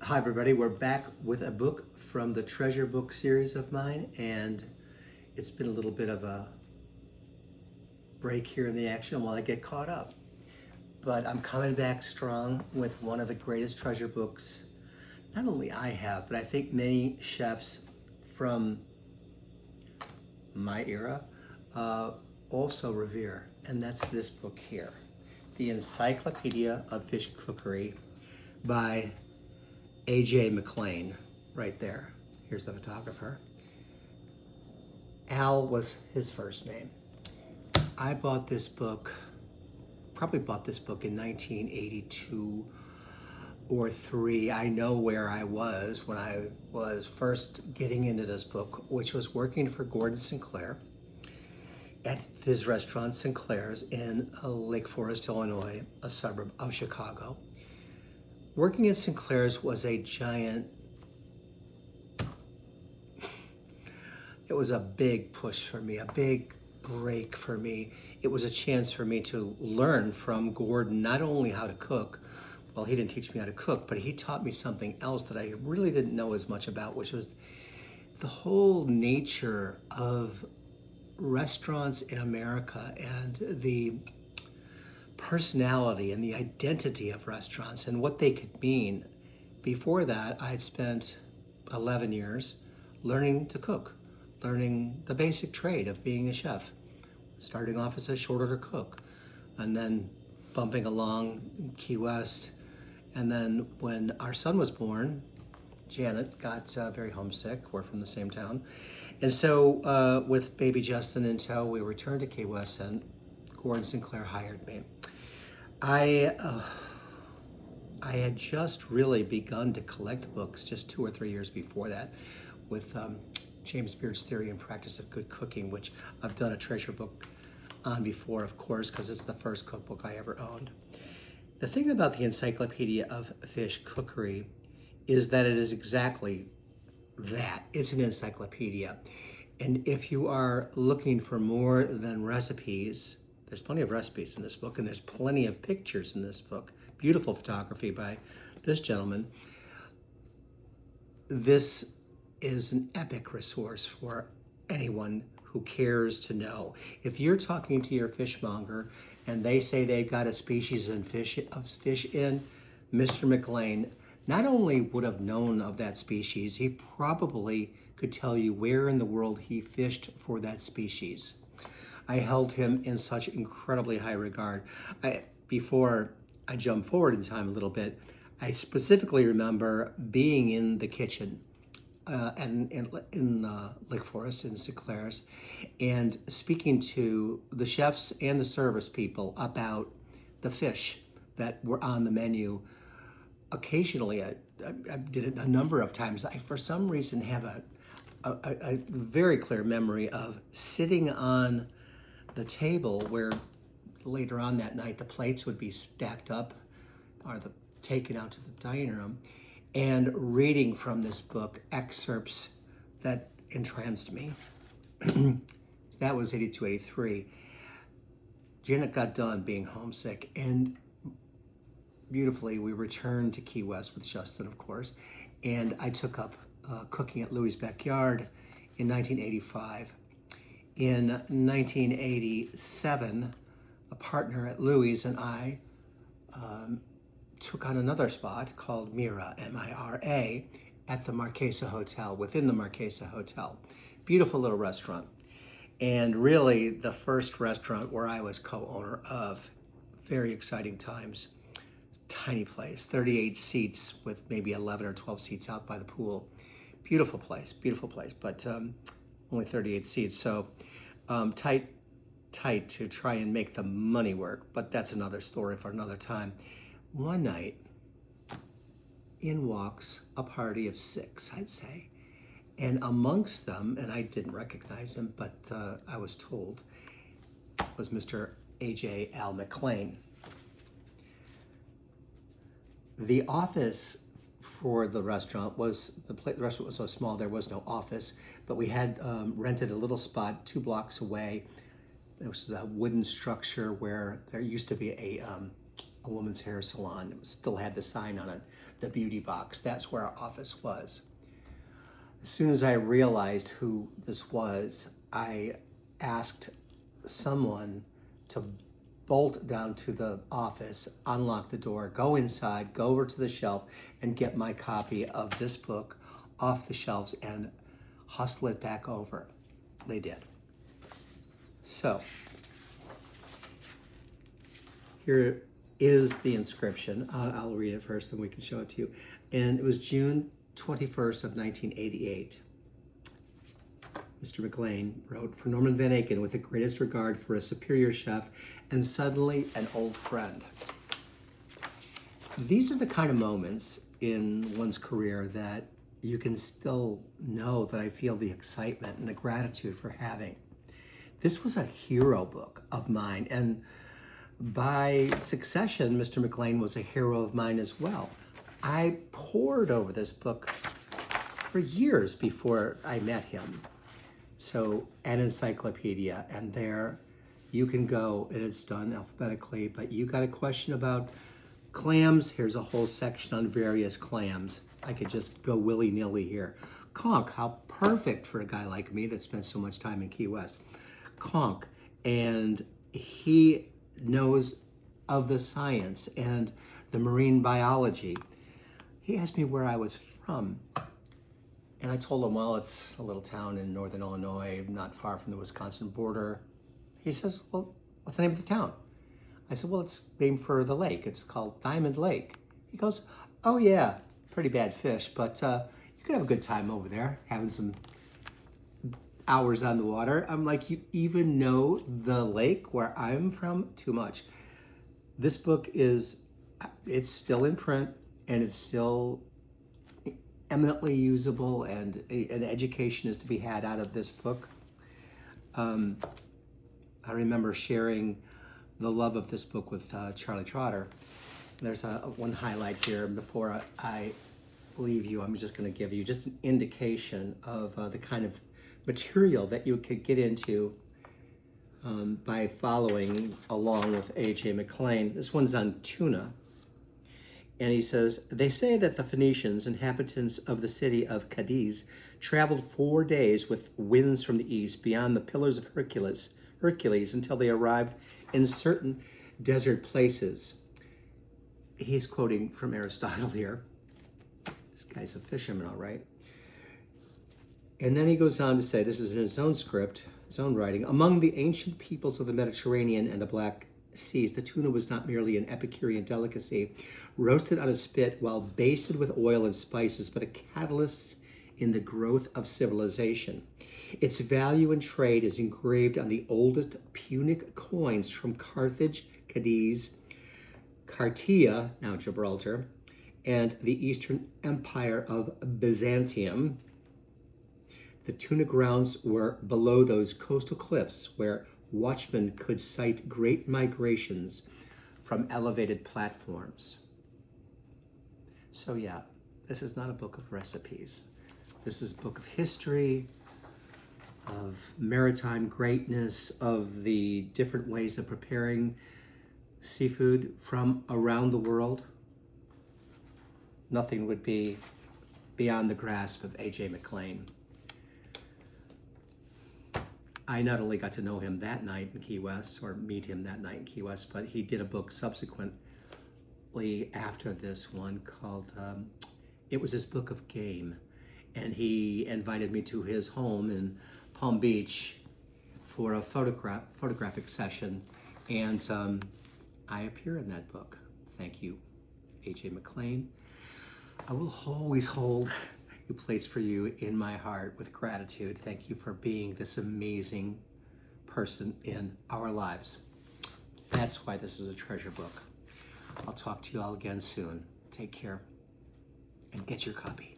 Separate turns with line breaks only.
Hi, everybody. We're back with a book from the treasure book series of mine, and it's been a little bit of a break here in the action while I get caught up. But I'm coming back strong with one of the greatest treasure books, not only I have, but I think many chefs from my era also revere, and that's this book here, The Encyclopedia of Fish Cookery by Mcclane, right there. Here's the photographer. Al was his first name. I bought this book, probably bought this book in 1982 or 3. I know where I was when I was first getting into this book, which was working for Gordon Sinclair at his restaurant Sinclair's in Lake Forest, Illinois, a suburb of Chicago. Working at Sinclair's was a giant, it was a big push for me, a big break for me. It was a chance for me to learn from Gordon not only how to cook, well, he didn't teach me how to cook, but he taught me something else that I really didn't know as much about, which was the whole nature of restaurants in America and the personality and the identity of restaurants and what they could mean. Before that, I had spent 11 years learning to cook, learning the basic trade of being a chef, starting off as a short order cook, and then bumping along in Key West. And then when our son was born, Janet got very homesick. We're from the same town. And so with baby Justin in tow, we returned to Key West, and Gordon Sinclair hired me. I had just really begun to collect books just 2 or 3 years before that with James Beard's Theory and Practice of Good Cooking, which I've done a treasure book on before, of course, because it's the first cookbook I ever owned. The thing about the Encyclopedia of Fish Cookery is that it is exactly that. It's an encyclopedia. And if you are looking for more than recipes, there's plenty of recipes in this book, and there's plenty of pictures in this book. Beautiful photography by this gentleman. This is an epic resource for anyone who cares to know. If you're talking to your fishmonger and they say they've got a species of fish in, Mr. Mcclane not only would have known of that species, he probably could tell you where in the world he fished for that species. I held him in such incredibly high regard. Before I jump forward in time a little bit, I specifically remember being in the kitchen and in Lake Forest in Sinclair's, and speaking to the chefs and the service people about the fish that were on the menu. Occasionally, I did it a number of times. I, for some reason, have a very clear memory of sitting on the table where later on that night the plates would be stacked up or taken out to the dining room, and reading from this book excerpts that entranced me. That was 82, 83. Janet got done being homesick, and beautifully we returned to Key West with Justin, of course, and I took up cooking at Louis' Backyard in 1985. In 1987, a partner at Louis and I took on another spot called Mira, M-I-R-A, at the Marquesa Hotel, within the Marquesa Hotel. Beautiful little restaurant. And really the first restaurant where I was co-owner of. Very exciting times. Tiny place, 38 seats with maybe 11 or 12 seats out by the pool. Beautiful place, but only 38 seats. So tight to try and make the money work, but that's another story for another time. One night, in walks a party of 6, I'd say. And amongst them, and I didn't recognize him, but I was told, was Mr. A.J. Al Mcclane. The office for the restaurant was, the restaurant was so small there was no office, but we had rented a little spot 2 blocks away. It was a wooden structure where there used to be a a woman's hair salon. It still had the sign on it, the beauty box. That's where our office was. As soon as I realized who this was, I asked someone to bolt down to the office, unlock the door, go inside, go over to the shelf, and get my copy of this book off the shelves and hustle it back over. They did. So, here is the inscription. I'll read it first, then we can show it to you. And it was June 21st of 1988. Mr. Mcclane wrote, "For Norman Van Aken, with the greatest regard for a superior chef and suddenly an old friend." These are the kind of moments in one's career that you can still know that I feel the excitement and the gratitude for having. This was a hero book of mine, and by succession, Mr. Mcclane was a hero of mine as well. I pored over this book for years before I met him. So, an encyclopedia, and there you can go, and it's done alphabetically, but you got a question about clams, here's a whole section on various clams. I could just go willy-nilly here. Conch, how perfect for a guy like me that spent so much time in Key West. Conch, and he knows of the science and the marine biology. He asked me where I was from. And I told him, well, it's a little town in northern Illinois, not far from the Wisconsin border. He says, well, what's the name of the town? I said, well, it's named for the lake. It's called Diamond Lake. He goes, oh yeah, pretty bad fish, but you could have a good time over there, having some hours on the water. I'm like, you even know the lake where I'm from? Too much. This book it's still in print, and it's still eminently usable, and an education is to be had out of this book. I remember sharing the love of this book with Charlie Trotter. There's one highlight here. Before I leave you, I'm just going to give you just an indication of the kind of material that you could get into by following along with A.J. Mcclane. This one's on tuna. And he says, they say that the Phoenicians, inhabitants of the city of Cadiz, traveled 4 days with winds from the east beyond the Pillars of Hercules until they arrived in certain desert places. He's quoting from Aristotle here. This guy's a fisherman, all right. And then he goes on to say, this is in his own script, his own writing, among the ancient peoples of the Mediterranean and the Black Seas, the tuna was not merely an Epicurean delicacy, roasted on a spit while basted with oil and spices, but a catalyst in the growth of civilization. Its value in trade is engraved on the oldest Punic coins from Carthage, Cadiz, Cartia, now Gibraltar, and the Eastern Empire of Byzantium. The tuna grounds were below those coastal cliffs where watchmen could sight great migrations from elevated platforms. So yeah, this is not a book of recipes. This is a book of history, of maritime greatness, of the different ways of preparing seafood from around the world. Nothing would be beyond the grasp of A.J. Mcclane. I not only got to know him that night in Key West, or meet him that night in Key West, but he did a book subsequently after this one called, it was his book of game. And he invited me to his home in Palm Beach for a photographic session. And I appear in that book. Thank you, A.J. Mcclane. I will always hold a place for you in my heart with gratitude. Thank you for being this amazing person in our lives. That's why this is a treasure book. I'll talk to you all again soon. Take care and get your copy.